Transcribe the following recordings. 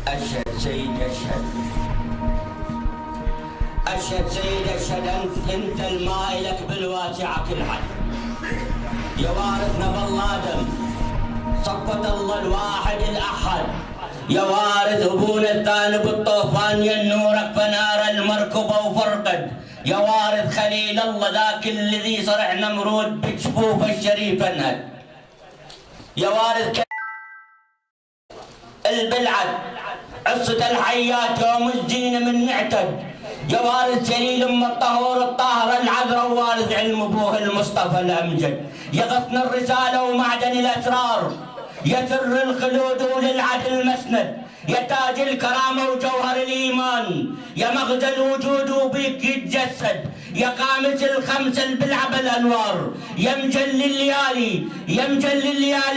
أشهد سيد أشهد أشهد سيد أشهد أنت الماء لك بالواسعة كل حد يا وارث نبى آدم صفة الله الواحد الأحد يا وارث أبونا الثاني بالطوفان يا نورك فنار المركبة وفرقد يا وارث خليل الله ذاك الذي صرح نمرود بجفوف الشريف انهد يا وارث البلعد عصة الحيات يوم الزينة من معتد يا وارث جليل ام الطهور الطاهرة العذراء ووارث علم ابوه المصطفى الامجد يا غصن الرسالة ومعدن الاسرار يا سر الخلود وللعدل مسند يا تاج الكرامة وجوهر الإيمان يا مغزى الوجود وبيك يتجسد يا قامس الخمس البلع بالأنوار يا مجل الليالي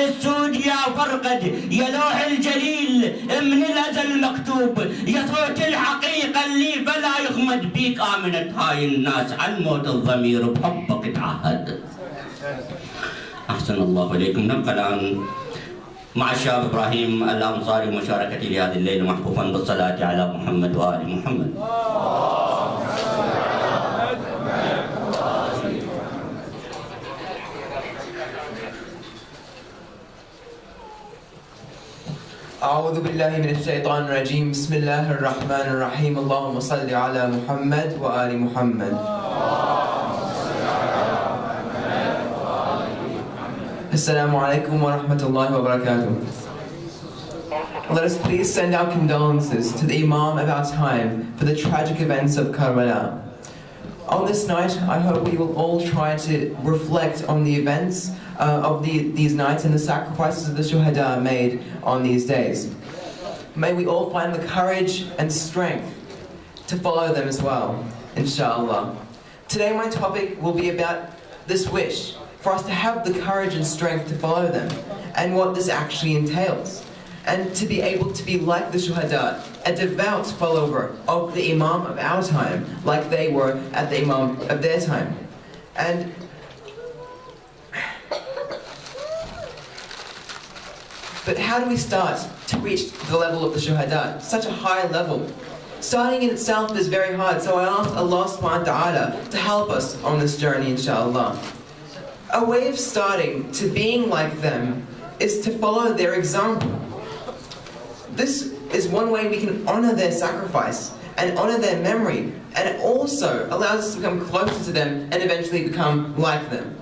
السود يا فرقد يا لوح الجليل من الأزل مكتوب يا صوت الحقيقة اللي فلا يخمد بيك آمنت هاي الناس عن موت الضمير بحبك تعهد. أحسن الله إليكم. نبقى الآن مع الشاب إبراهيم الأنصاري مشاركتي لهذه الليلة محفوفا بالصلاة على محمد وآل محمد. أعوذ بالله من الشيطان الرجيم. بسم الله الرحمن الرحيم. اللهم صل على محمد وآل محمد. Assalamu alaikum wa rahmatullahi wa barakatuh. Let us please send our condolences to the Imam of our time for the tragic events of Karbala. On this night, I hope we will all try to reflect on the events of these nights and the sacrifices of the shuhada made on these days. May we all find the courage and strength to follow them as well, inshallah. Today my topic will be about this wish for us to have the courage and strength to follow them, and what this actually entails, and to be able to be like the shuhada, a devout follower of the Imam of our time, like they were at the Imam of their time. But how do we start to reach the level of the shuhada, such a high level? Starting in itself is very hard, so I ask Allah subhanahu wa ta'ala to help us on this journey, inshallah. A way of starting to being like them is to follow their example. This is one way we can honor their sacrifice and honor their memory, and it also allows us to become closer to them and eventually become like them.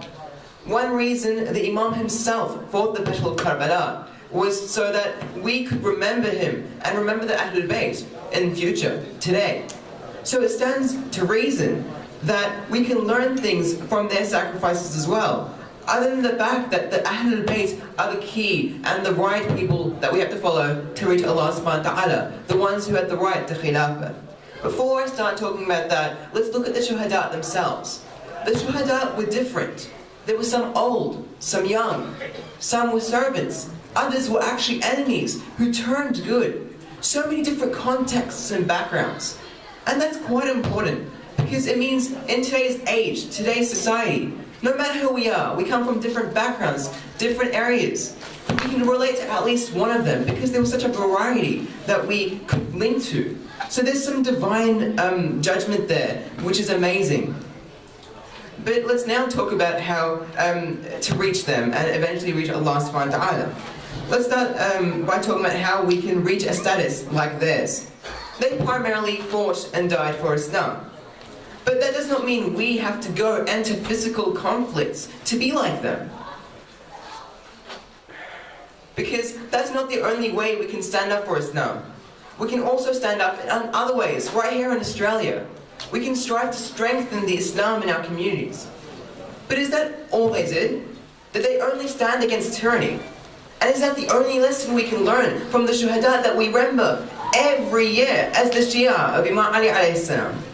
One reason the Imam himself fought the Battle of Karbala was so that we could remember him and remember the Ahlulbait in future, today. So it stands to reason that we can learn things from their sacrifices as well, other than the fact that the Ahlul Bayt are the key and the right people that we have to follow to reach Allah subhanahu wa ta'ala, the ones who had the right to Khilafah. Before I start talking about that, let's look at the Shuhada themselves. The Shuhada were different. There were some old, some young, some were servants, others were actually enemies who turned good. So many different contexts and backgrounds. And that's quite important, because it means in today's age, today's society, no matter who we are, we come from different backgrounds, different areas. We can relate to at least one of them because there was such a variety that we could link to. So there's some divine judgment there, which is amazing. But let's now talk about how to reach them and eventually reach Allah subhanahu wa ta'ala. Let's start by talking about how we can reach a status like theirs. They primarily fought and died for Islam. But that does not mean we have to go enter physical conflicts to be like them. Because that's not the only way we can stand up for Islam. We can also stand up in other ways, right here in Australia. We can strive to strengthen the Islam in our communities. But is that all they did? Did they only stand against tyranny? And is that the only lesson we can learn from the Shuhada that we remember every year as the Shia of Imam Ali alayhi salam?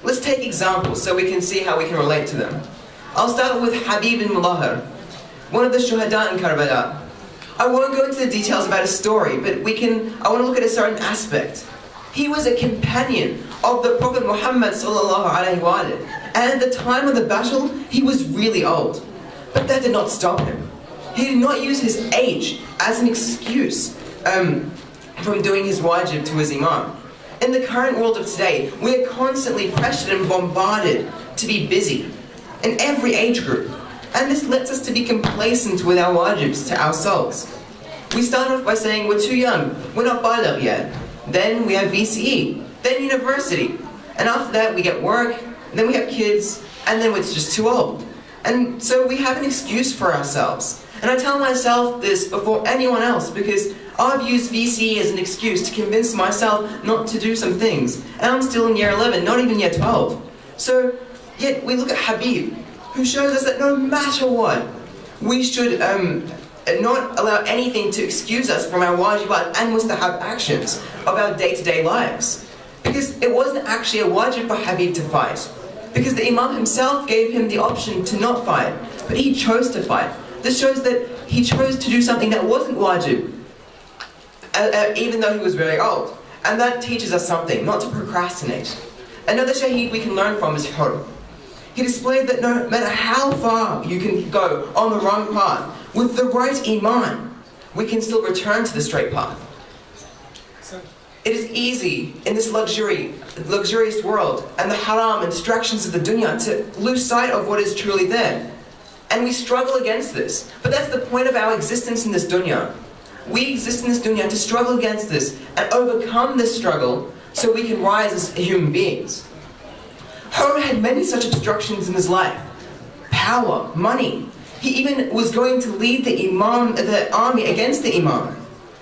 Let's take examples so we can see how we can relate to them. I'll start with Habib bin Mulahar, one of the Shuhada in Karbala. I won't go into the details about his story, but I want to look at a certain aspect. He was a companion of the Prophet Muhammad sallallahu alaihi wasallam, and at the time of the battle, he was really old. But that did not stop him. He did not use his age as an excuse. from doing his wajib to his imam. In the current world of today, we are constantly pressured and bombarded to be busy in every age group. And this lets us to be complacent with our wajibs to ourselves. We start off by saying we're too young, we're not baligh yet. Then we have VCE, then university. And after that we get work, and then we have kids, and then we're just too old. And so we have an excuse for ourselves. And I tell myself this before anyone else because I've used VCE as an excuse to convince myself not to do some things. And I'm still in year 11, not even year 12. So, yet we look at Habib, who shows us that no matter what, we should not allow anything to excuse us from our wajibat and mustahab actions of our day-to-day lives. Because it wasn't actually a wajib for Habib to fight. Because the Imam himself gave him the option to not fight, but he chose to fight. This shows that he chose to do something that wasn't wajib, even though he was very old. And that teaches us something, not to procrastinate. Another shaheed we can learn from is Hur. He displayed that no matter how far you can go on the wrong path, with the right iman, we can still return to the straight path. It is easy in this luxurious world and the haram and distractions of the dunya to lose sight of what is truly there. And we struggle against this. But that's the point of our existence in this dunya. We exist in this dunya to struggle against this and overcome this struggle so we can rise as human beings. Hur had many such obstructions in his life. Power, money. He even was going to lead the army against the imam.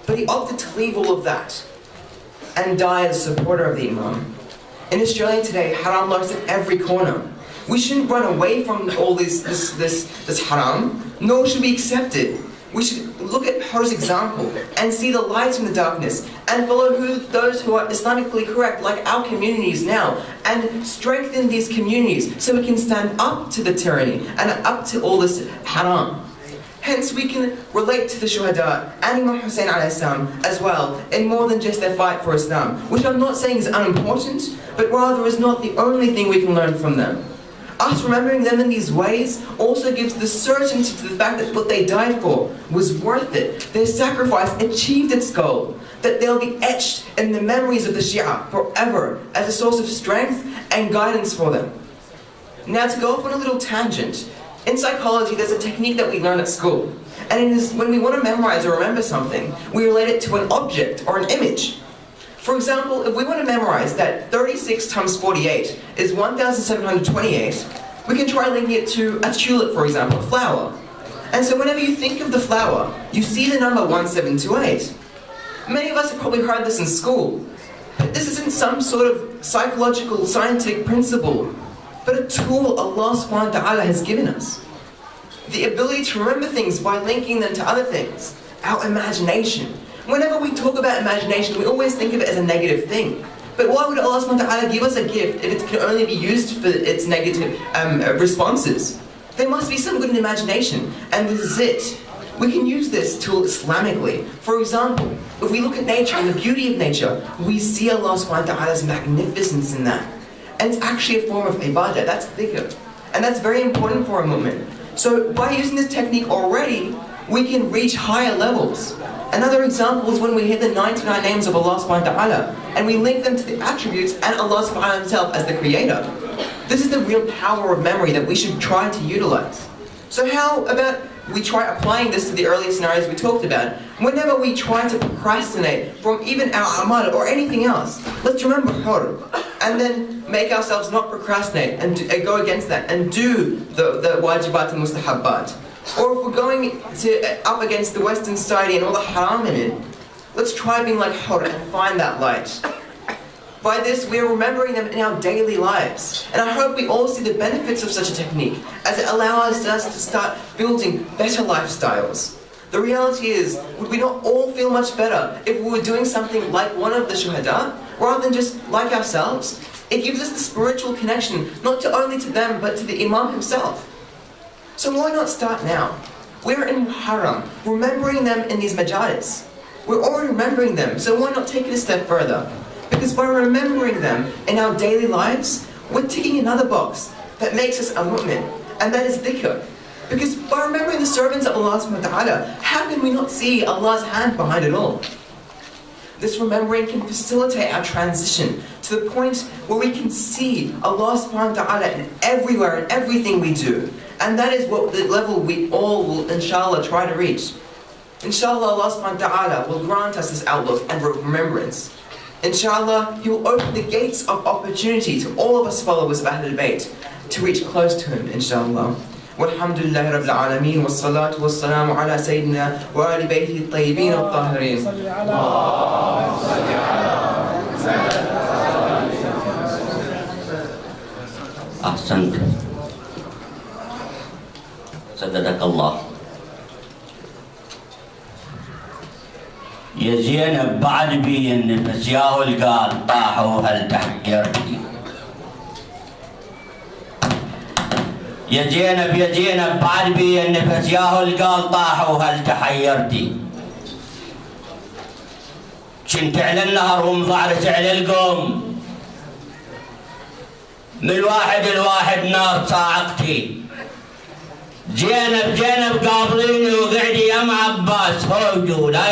But he opted to leave all of that and die as a supporter of the imam. In Australia today, haram lurks at every corner. We shouldn't run away from all this haram, nor should we accept it. We should look at Hur's example and see the light in the darkness and follow those who are Islamically correct, like our communities now, and strengthen these communities so we can stand up to the tyranny and up to all this haram. Hence we can relate to the Shuhada and Imam Hussein as well in more than just their fight for Islam, which I'm not saying is unimportant, but rather is not the only thing we can learn from them. Us remembering them in these ways also gives the certainty to the fact that what they died for was worth it. Their sacrifice achieved its goal, that they'll be etched in the memories of the Shia forever as a source of strength and guidance for them. Now to go off on a little tangent, in psychology there's a technique that we learn at school. And it is when we want to memorize or remember something, we relate it to an object or an image. For example, if we want to memorize that 36 times 48 is 1,728, we can try linking it to a tulip, for example, a flower. And so whenever you think of the flower, you see the number 1728. Many of us have probably heard this in school. But this isn't some sort of psychological, scientific principle, but a tool Allah subhanahu wa ta'ala has given us. The ability to remember things by linking them to other things. Our imagination. Whenever we talk about imagination, we always think of it as a negative thing. But why would Allah subhanahu wa ta'ala give us a gift if it can only be used for its negative responses? There must be some good in imagination, and this is it. We can use this tool Islamically. For example, if we look at nature and the beauty of nature, we see Allah subhanahu wa ta'ala's magnificence in that. And it's actually a form of ibadah, that's dhikr. And that's very important for a mu'min. So by using this technique already, we can reach higher levels. Another example is when we hear the 99 names of Allah subhanahu wa ta'ala and we link them to the attributes and Allah subhanahu wa ta'ala himself as the creator. This is the real power of memory that we should try to utilize. So how about we try applying this to the earlier scenarios we talked about? Whenever we try to procrastinate from even our amal or anything else, let's remember Hur and then make ourselves not procrastinate and go against that and do the wajibat and mustahabbat. Or if we're going up against the Western society and all the haram in it, let's try being like Hur and find that light. By this, we are remembering them in our daily lives. And I hope we all see the benefits of such a technique, as it allows us to start building better lifestyles. The reality is, would we not all feel much better if we were doing something like one of the Shuhada, rather than just like ourselves? It gives us the spiritual connection, not only to them, but to the Imam himself. So why not start now? We're in Muharam, remembering them in these majalis. We're already remembering them, so why not take it a step further? Because by remembering them in our daily lives, we're ticking another box that makes us a mu'min, and that is dhikr. Because by remembering the servants of Allah subhanahu wa ta'ala, how can we not see Allah's hand behind it all? This remembering can facilitate our transition to the point where we can see Allah subhanahu wa ta'ala everywhere and everything we do. And that is what the level we all will inshallah try to reach. Inshallah, Allah subhanahu wa ta'ala will grant us this outlook and remembrance. Inshallah, He will open the gates of opportunity to all of us followers of Ahlul Bayt to reach close to Him, inshallah. Walhamdulillahi Rabbil Alameen, wassalatu wassalamu ala Sayyidina wa ali baytihi at-tayyibin at-tahirin. أحسنت سددك الله. يا زينب بعد بي النفس يا والقال طاحوا هل تحيرتي. يا زينب بعد بي النفس يا والقال طاحوا هل تحيرتي. كنت على النهر ومضعرت على القوم، من الواحد الواحد نار صاعقتي. زينب قابليني وقعدي يا ام عباس فوجوا لا